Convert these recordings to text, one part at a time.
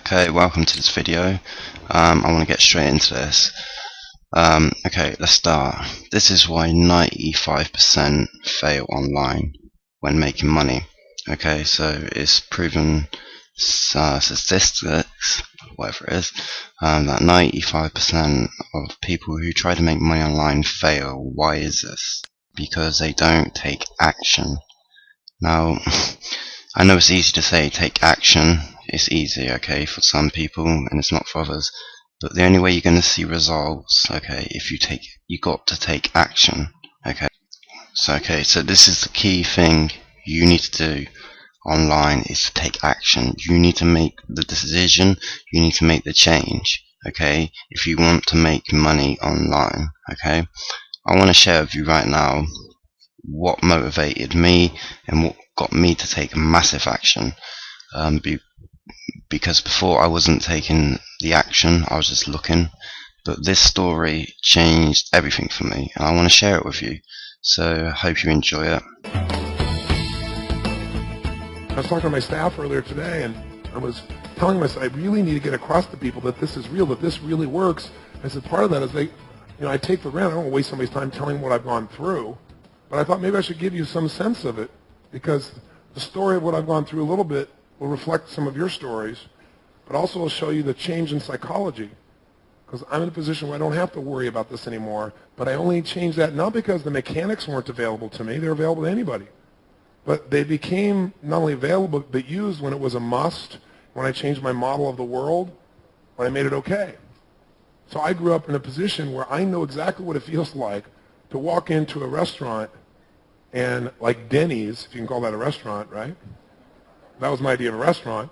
Okay, welcome to this video. I want to get straight into this. Okay, let's start. This is why 95% fail online when making money. Okay, so it's proven statistics, whatever it is, that 95% of people who try to make money online fail. Why is this? Because they don't take action. Now, I know it's easy to say take action. It's easy, okay, for some people, and it's not for others. But the only way you're going to see results, okay, you got to take action, okay. So this is the key thing you need to do online, is to take action. You need to make the decision. You need to make the change, okay, if you want to make money online, okay. I want to share with you right now what motivated me and what got me to take massive action. Because before I wasn't taking the action, I was just looking. But this story changed everything for me, and I want to share it with you. So I hope you enjoy it. I was talking to my staff earlier today, and I was telling myself I really need to get across to people that this is real, that this really works. I said part of that is I take for granted. I don't want to waste somebody's time telling them what I've gone through. But I thought maybe I should give you some sense of it, because the story of what I've gone through a little bit will reflect some of your stories, but also will show you the change in psychology. Because I'm in a position where I don't have to worry about this anymore, but I only changed that not because the mechanics weren't available to me, they're available to anybody. But they became not only available, but used when it was a must, when I changed my model of the world, when I made it okay. So I grew up in a position where I know exactly what it feels like to walk into a restaurant and, like Denny's, if you can call that a restaurant, right? That was my idea of a restaurant.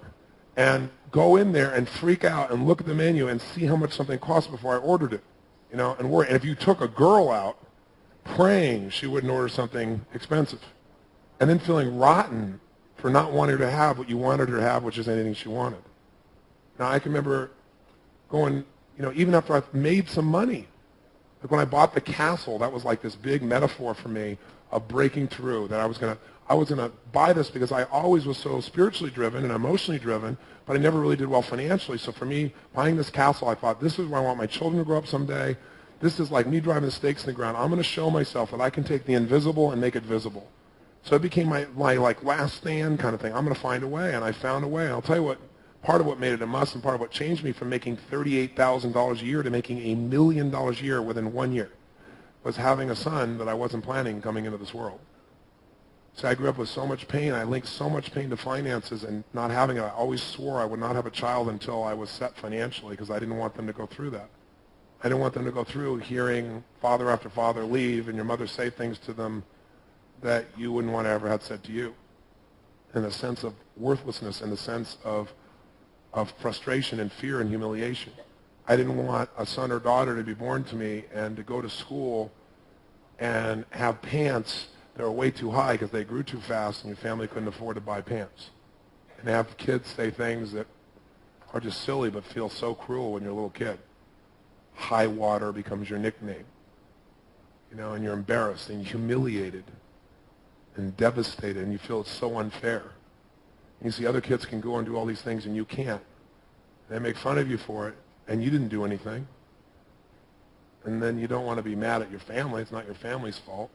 And go in there and freak out and look at the menu and see how much something cost before I ordered it, and worry. And if you took a girl out, praying she wouldn't order something expensive, and then feeling rotten for not wanting her to have what you wanted her to have, which is anything she wanted. Now, I can remember going, even after I've made some money, like when I bought the castle, that was like this big metaphor for me of breaking through, that I was gonna buy this because I always was so spiritually driven and emotionally driven, but I never really did well financially. So for me, buying this castle, I thought, this is where I want my children to grow up someday. This is like me driving the stakes in the ground. I'm going to show myself that I can take the invisible and make it visible. So it became my like last stand kind of thing. I'm going to find a way, and I found a way. And I'll tell you what, part of what made it a must and part of what changed me from making $38,000 a year to making $1 million a year within 1 year was having a son that I wasn't planning coming into this world. So I grew up with so much pain. I linked so much pain to finances and not having it. I always swore I would not have a child until I was set financially, because I didn't want them to go through that. I didn't want them to go through hearing father after father leave and your mother say things to them that you wouldn't want to ever have said to you. In the sense of worthlessness, in the sense of frustration and fear and humiliation. I didn't want a son or daughter to be born to me and to go to school and have pants that were way too high because they grew too fast and your family couldn't afford to buy pants. And have kids say things that are just silly but feel so cruel when you're a little kid. High water becomes your nickname. And you're embarrassed and humiliated and devastated, and you feel it's so unfair. And you see other kids can go and do all these things and you can't. They make fun of you for it, and you didn't do anything. And then you don't want to be mad at your family. It's not your family's fault.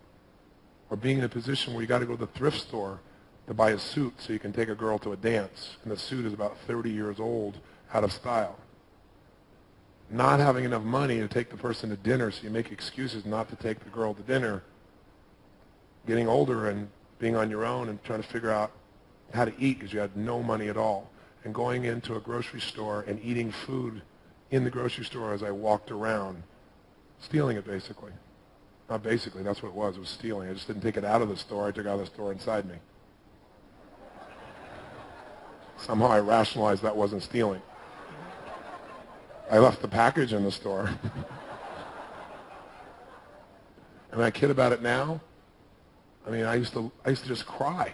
Or being in a position where you got to go to the thrift store to buy a suit so you can take a girl to a dance, and the suit is about 30 years old, out of style. Not having enough money to take the person to dinner, so you make excuses not to take the girl to dinner. Getting older and being on your own and trying to figure out how to eat because you had no money at all. And going into a grocery store and eating food in the grocery store as I walked around. Stealing it, basically. Not basically, that's what it was. It was stealing. I just didn't take it out of the store. I took it out of the store inside me. Somehow I rationalized that wasn't stealing. I left the package in the store. And I kid about it now. I used to just cry.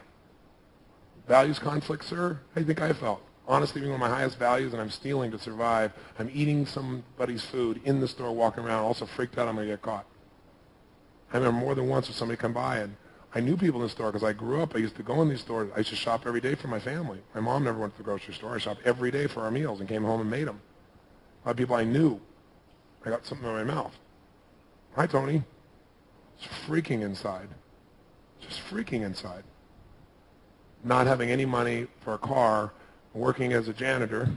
Values conflict, sir? How do you think I felt? Honestly, being one of my highest values, and I'm stealing to survive. I'm eating somebody's food in the store, walking around, also freaked out I'm going to get caught. I remember more than once when somebody come by, and I knew people in the store because I grew up. I used to go in these stores. I used to shop every day for my family. My mom never went to the grocery store. I shopped every day for our meals and came home and made them. A lot of people I knew. I got something in my mouth. Hi, Tony. It's freaking inside. Just freaking inside. Not having any money for a car, working as a janitor,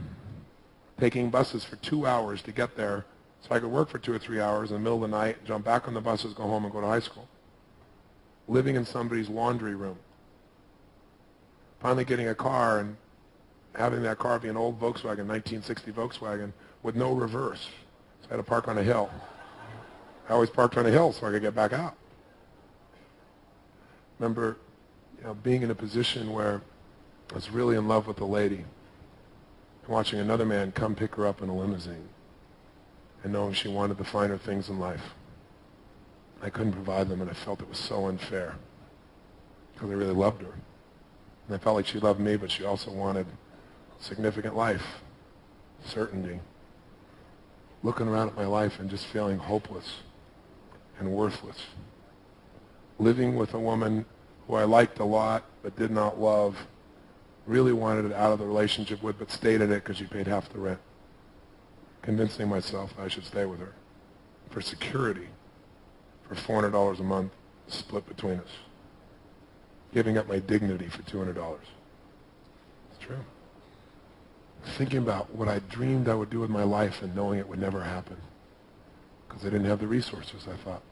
taking buses for 2 hours to get there so I could work for 2 or 3 hours in the middle of the night, jump back on the buses, go home and go to high school. Living in somebody's laundry room. Finally getting a car and having that car be an old Volkswagen, 1960 Volkswagen, with no reverse. So I had to park on a hill. I always parked on a hill so I could get back out. Remember, being in a position where I was really in love with a lady and watching another man come pick her up in a limousine and knowing she wanted the finer things in life. I couldn't provide them, and I felt it was so unfair because I really loved her. And I felt like she loved me, but she also wanted significant life, certainty. Looking around at my life and just feeling hopeless and worthless. Living with a woman who I liked a lot but did not love, really wanted it out of the relationship with, but stayed in it because she paid half the rent. Convincing myself I should stay with her for security, for $400 a month split between us. Giving up my dignity for $200. It's true. Thinking about what I dreamed I would do with my life and knowing it would never happen because I didn't have the resources, I thought.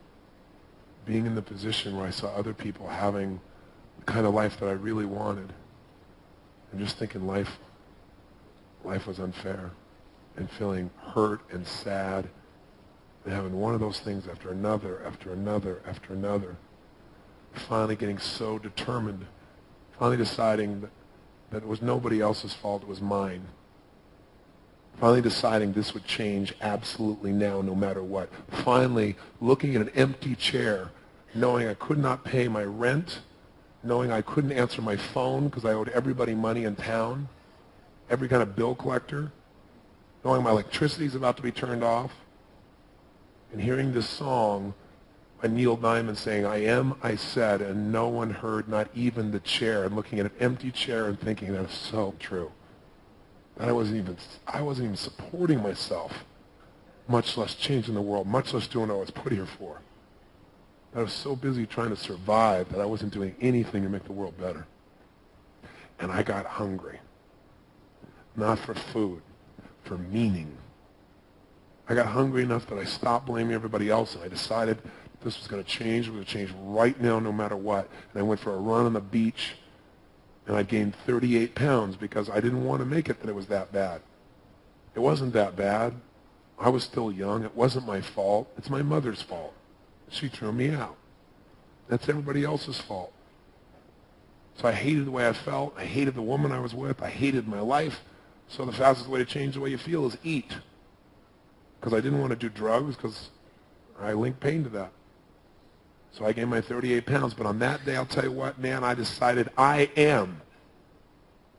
Being in the position where I saw other people having the kind of life that I really wanted and just thinking life was unfair and feeling hurt and sad and having one of those things after another, after another, after another. Finally getting so determined, finally deciding that it was nobody else's fault, it was mine. Finally deciding this would change absolutely now, no matter what. Finally looking at an empty chair, knowing I could not pay my rent, knowing I couldn't answer my phone because I owed everybody money in town, every kind of bill collector, knowing my electricity is about to be turned off, and hearing this song by Neil Diamond saying, I am, I said, and no one heard, not even the chair, and looking at an empty chair and thinking that is so true. That I wasn't even supporting myself, much less changing the world, much less doing what I was put here for. I was so busy trying to survive that I wasn't doing anything to make the world better. And I got hungry. Not for food, for meaning. I got hungry enough that I stopped blaming everybody else, and I decided this was going to change. It was going to change right now, no matter what. And I went for a run on the beach, and I gained 38 pounds because I didn't want to make it that it was that bad. It wasn't that bad. I was still young. It wasn't my fault. It's my mother's fault. She threw me out. That's everybody else's fault. So I hated the way I felt. I hated the woman I was with. I hated my life. So the fastest way to change the way you feel is eat. Because I didn't want to do drugs because I linked pain to that. So I gained my 38 pounds. But on that day, I'll tell you what, man, I decided I am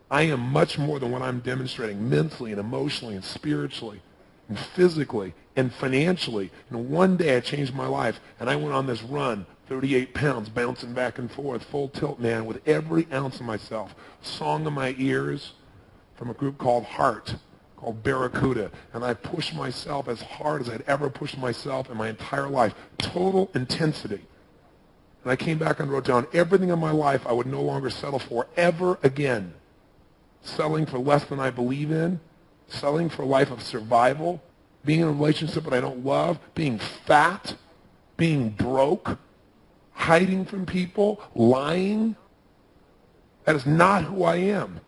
much more than what I'm demonstrating mentally and emotionally and spiritually and physically and financially. And one day I changed my life, and I went on this run, 38 pounds, bouncing back and forth, full tilt, man, with every ounce of myself. Song in my ears from a group called Heart, called Barracuda. And I pushed myself as hard as I'd ever pushed myself in my entire life. Total intensity. And I came back and wrote down everything in my life I would no longer settle for ever again. Selling for less than I believe in, selling for a life of survival, being in a relationship that I don't love, being fat, being broke, hiding from people, lying. That is not who I am.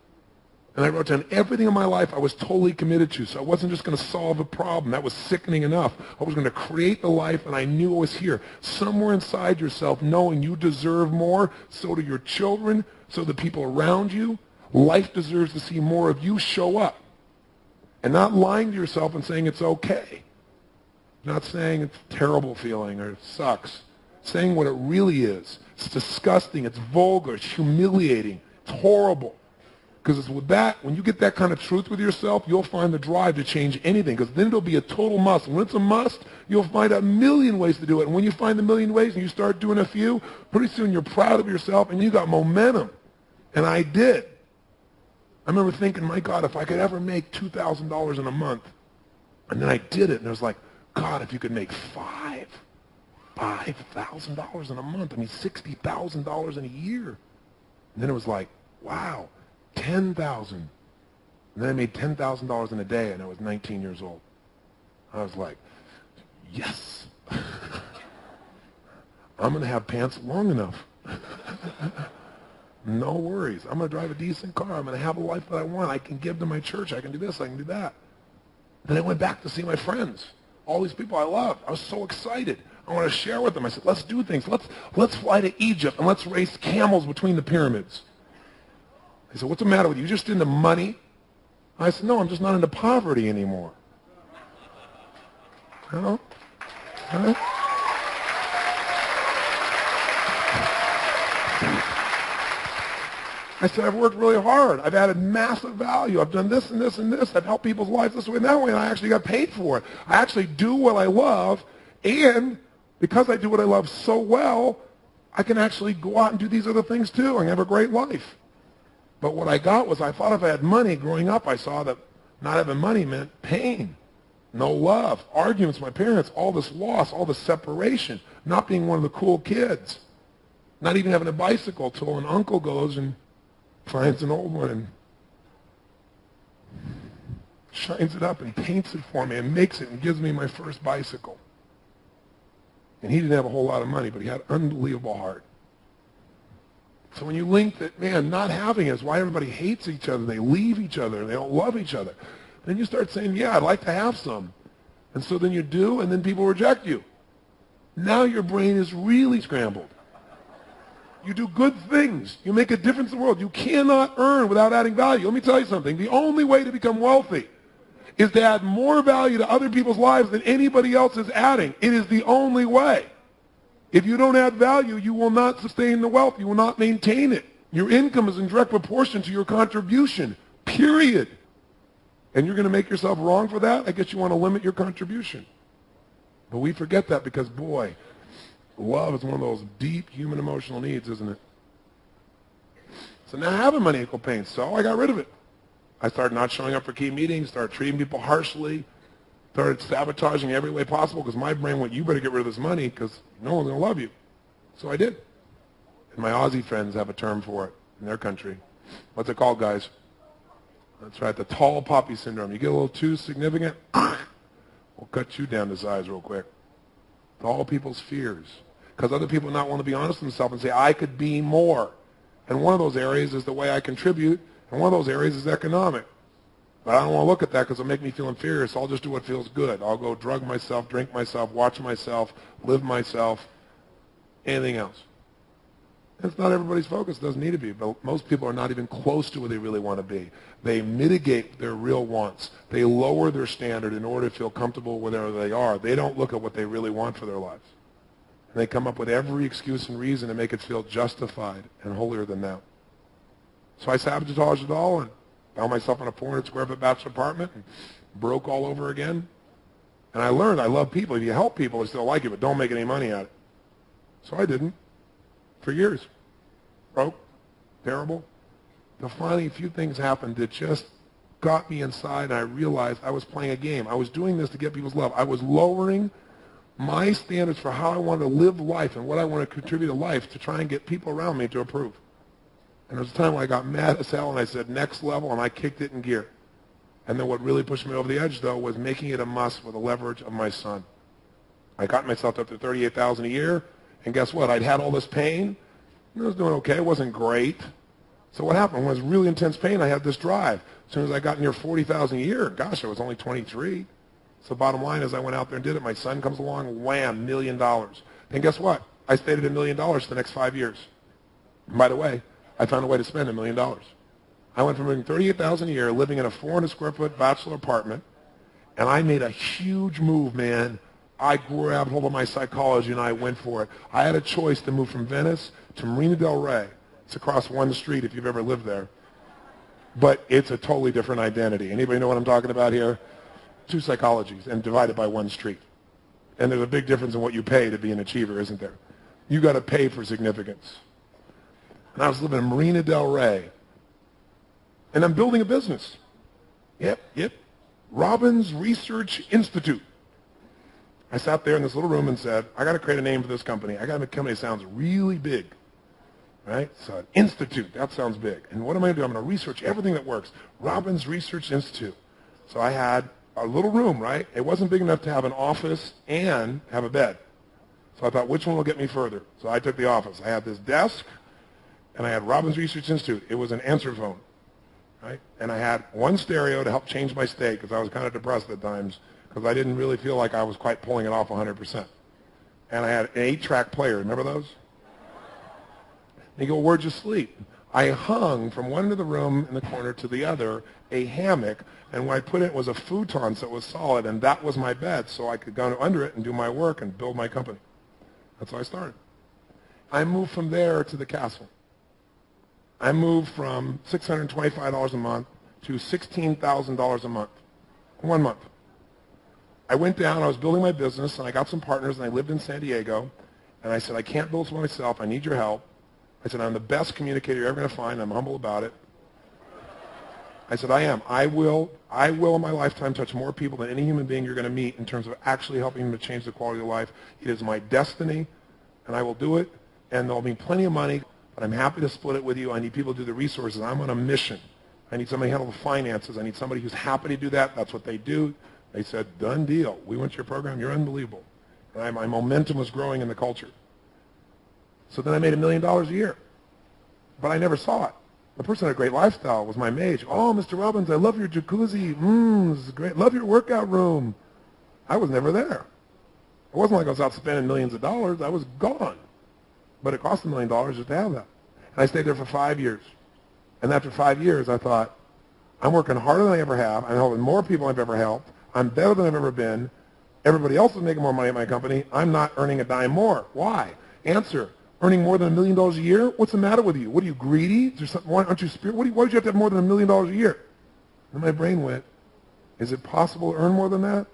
And I wrote down everything in my life I was totally committed to. So I wasn't just going to solve a problem. That was sickening enough. I was going to create the life, and I knew it was here. Somewhere inside yourself, knowing you deserve more, so do your children, so do the people around you. Life deserves to see more of you show up. And not lying to yourself and saying it's okay. Not saying it's a terrible feeling or it sucks. Saying what it really is. It's disgusting. It's vulgar. It's humiliating. It's horrible. Because it's with that, when you get that kind of truth with yourself, you'll find the drive to change anything. Because then it'll be a total must. When it's a must, you'll find a million ways to do it. And when you find the million ways and you start doing a few, pretty soon you're proud of yourself and you got momentum. And I did. I remember thinking, my God, if I could ever make $2,000 in a month. And then I did it, and it was like, God, if you could make $5,000 in a month, I mean $60,000 in a year. And then it was like, wow, 10,000. And then I made $10,000 in a day, and I was 19 years old. I was like, yes. I'm going to have pants long enough. No worries. I'm going to drive a decent car. I'm going to have a life that I want. I can give to my church. I can do this. I can do that. Then I went back to see my friends, all these people I loved. I was so excited. I want to share with them. I said, let's do things. Let's fly to Egypt and let's race camels between the pyramids. They said, what's the matter with you? You just into money? I said, no, I'm just not into poverty anymore. You know? Huh? I said, I've worked really hard. I've added massive value. I've done this and this and this. I've helped people's lives this way and that way, and I actually got paid for it. I actually do what I love, and because I do what I love so well, I can actually go out and do these other things too. I can have a great life. But what I got was, I thought if I had money growing up, I saw that not having money meant pain, no love, arguments with my parents, all this loss, all this separation, not being one of the cool kids, not even having a bicycle till an uncle goes and finds an old one and shines it up and paints it for me and makes it and gives me my first bicycle. And he didn't have a whole lot of money, but he had an unbelievable heart. So when you link that, man, not having it is why everybody hates each other. They leave each other. They don't love each other. Then you start saying, yeah, I'd like to have some. And so then you do, and then people reject you. Now your brain is really scrambled. You do good things. You make a difference in the world. You cannot earn without adding value. Let me tell you something. The only way to become wealthy is to add more value to other people's lives than anybody else is adding. It is the only way. If you don't add value, you will not sustain the wealth. You will not maintain it. Your income is in direct proportion to your contribution, period. And you're going to make yourself wrong for that? I guess you want to limit your contribution. But we forget that because, boy, love is one of those deep human emotional needs, isn't it? So now having money equal pain, so I got rid of it. I started not showing up for key meetings, started treating people harshly, started sabotaging every way possible because my brain went, you better get rid of this money because no one's going to love you. So I did. And my Aussie friends have a term for it in their country. What's it called, guys? That's right, the tall poppy syndrome. You get a little too significant, we'll cut you down to size real quick. Tall people's fears. Because other people not want to be honest with themselves and say, I could be more. And one of those areas is the way I contribute, and one of those areas is economic. But I don't want to look at that because it'll make me feel inferior, so I'll just do what feels good. I'll go drug myself, drink myself, watch myself, live myself, anything else. That's not everybody's focus. It doesn't need to be. But most people are not even close to where they really want to be. They mitigate their real wants. They lower their standard in order to feel comfortable wherever they are. They don't look at what they really want for their lives. And they come up with every excuse and reason to make it feel justified and holier than thou. So I sabotaged it all and found myself in a 400 square foot bachelor apartment and broke all over again. And I learned I love people. If you help people, they still like you, but don't make any money at it. So I didn't. For years. Broke. Terrible. Till finally a few things happened that just got me inside, and I realized I was playing a game. I was doing this to get people's love. I was lowering my standards for how I wanted to live life and what I want to contribute to life to try and get people around me to approve. And there was a time when I got mad as hell and I said, next level, and I kicked it in gear. And then what really pushed me over the edge, though, was making it a must with the leverage of my son. I got myself up to $38,000 a year, and guess what? I'd had all this pain. I was doing okay. It wasn't great. So what happened? When it was really intense pain, I had this drive. As soon as I got near $40,000 a year, gosh, I was only 23. So bottom line is I went out there and did it. My son comes along, wham, $1 million. And guess what? I stayed at $1 million for the next 5 years. And by the way, I found a way to spend $1 million. I went from making $38,000 a year, living in a 400 square foot bachelor apartment, and I made a huge move, man. I grabbed hold of my psychology and I went for it. I had a choice to move from Venice to Marina del Rey. It's across one street if you've ever lived there. but it's a totally different identity. Anybody know what I'm talking about here? Two psychologies and divided by one street. And there's a big difference in what you pay to be an achiever, isn't there? You got to pay for significance. And I was living in Marina Del Rey, and I'm building a business. Yep. Robbins Research Institute. I sat there in this little room and said, I got to create a name for this company. I got to make a company that sounds really big. Right? So an institute, that sounds big. And what am I going to do? I'm going to research everything that works. Robbins Research Institute. So I had a little room, right? It wasn't big enough to have an office and have a bed. So I thought, which one will get me further? So I took the office. I had this desk, and I had Robbins Research Institute. It was an answer phone, right? And I had one stereo to help change my state because I was kind of depressed at times because I didn't really feel like I was quite pulling it off 100%. And I had an 8-track player. Remember those? And you go, where'd you sleep? I hung from one end of the room in the corner to the other a hammock, and what I put in was a futon so it was solid, and that was my bed so I could go under it and do my work and build my company. That's how I started. I moved from there to the castle. I moved from $625 a month to $16,000 a month. 1 month. I went down, I was building my business, and I got some partners, and I lived in San Diego, and I said, I can't build this by myself, I need your help. I said, I'm the best communicator you're ever going to find, I'm humble about it. I said, I am. I will in my lifetime touch more people than any human being you're going to meet in terms of actually helping them to change the quality of life. It is my destiny, and I will do it, and there'll be plenty of money, but I'm happy to split it with you. I need people to do the resources. I'm on a mission. I need somebody to handle the finances. I need somebody who's happy to do that. That's what they do. They said, done deal. We went to your program. You're unbelievable. And my momentum was growing in the culture. So then I made $1 million a year, but I never saw it. The person who had a great lifestyle was my mage. Oh, Mr. Robbins, I love your jacuzzi. This is great. Love your workout room. I was never there. It wasn't like I was out spending millions of dollars. I was gone. But it cost $1 million just to have that. And I stayed there for 5 years. And after 5 years, I thought, I'm working harder than I ever have. I'm helping more people than I've ever helped. I'm better than I've ever been. Everybody else is making more money at my company. I'm not earning a dime more. Why? Answer. Earning more than $1 million a year? What's the matter with you? What are you, greedy? Is there something, aren't you spirit? Why did you have to have more than $1 million a year? And my brain went, is it possible to earn more than that?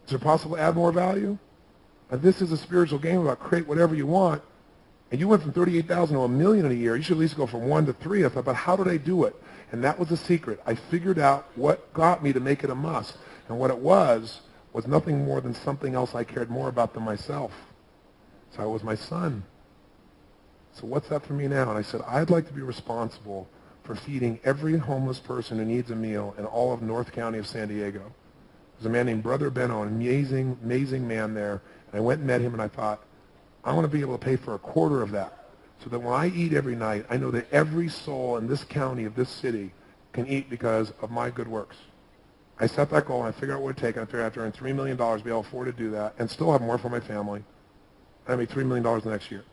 Is it possible to add more value? And this is a spiritual game about create whatever you want. And you went from 38,000 to $1 million in a year. You should at least go from 1 to 3. I thought, but how did I do it? And that was the secret. I figured out what got me to make it a must. And what it was nothing more than something else I cared more about than myself. So it was my son. So what's that for me now? And I said, I'd like to be responsible for feeding every homeless person who needs a meal in all of North County of San Diego. There's a man named Brother Benno, an amazing, amazing man there. And I went and met him, and I thought, I want to be able to pay for a quarter of that so that when I eat every night, I know that every soul in this county of this city can eat because of my good works. I set that goal, and I figured out what it would take, and I figured out to earn $3 million to be able to afford to do that and still have more for my family. And I made $3 million the next year.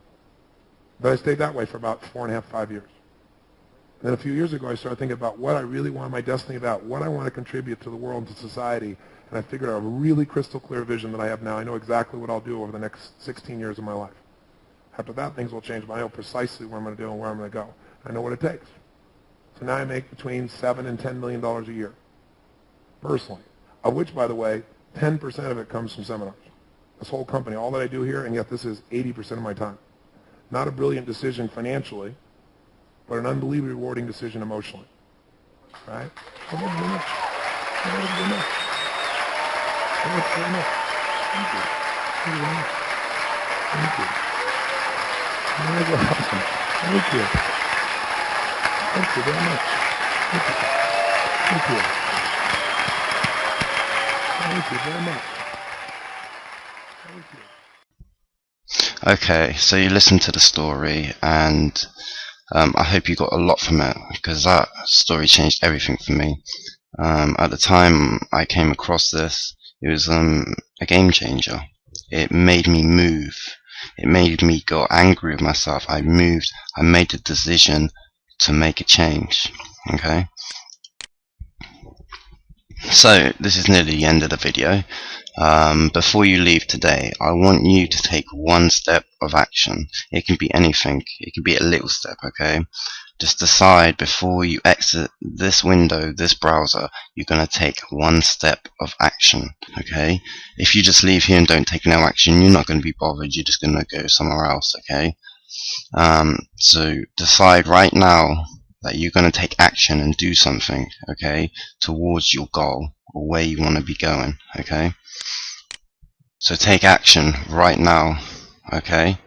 But I stayed that way for about 4.5, 5 years. And then a few years ago, I started thinking about what I really want my destiny about, what I want to contribute to the world and to society. And I figured out a really crystal clear vision that I have now. I know exactly what I'll do over the next 16 years of my life. After that, things will change, but I know precisely what I'm going to do and where I'm going to go. I know what it takes. So now I make between $7 and $10 million a year, personally, of which, by the way, 10% of it comes from seminars. This whole company, all that I do here, and yet this is 80% of my time. Not a brilliant decision financially, but an unbelievably rewarding decision emotionally. Right? Thank you very much. Thank you very much. Thank you very much. Thank you. Thank you very much. Thank you. You guys are awesome. Thank you. Thank you very much. Thank you. Thank you. Thank you very much. Thank you. Okay, so you listened to the story, and I hope you got a lot from it, because that story changed everything for me. At the time I came across this, it was a game changer. It made me move. It made me go angry with myself. I moved. I made the decision to make a change. Okay? So this is nearly the end of the video. Before you leave today, I want you to take one step of action. It can be anything. It can be a little step, okay? Just decide before you exit this window, this browser, you're going to take one step of action, okay? If you just leave here and don't take no action, you're not going to be bothered. You're just going to go somewhere else, okay? So decide right now that you're going to take action and do something, okay, towards your goal or where you want to be going, okay? So take action right now, okay?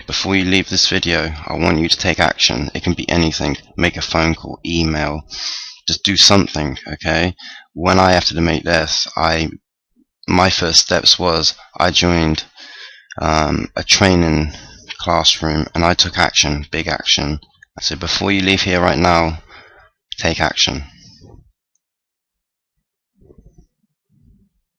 Before you leave this video, I want you to take action. It can be anything. Make a phone call, email, just do something, okay? When I have to make this, my first steps was I joined a training classroom and I took action, big action. So before you leave here right now, take action.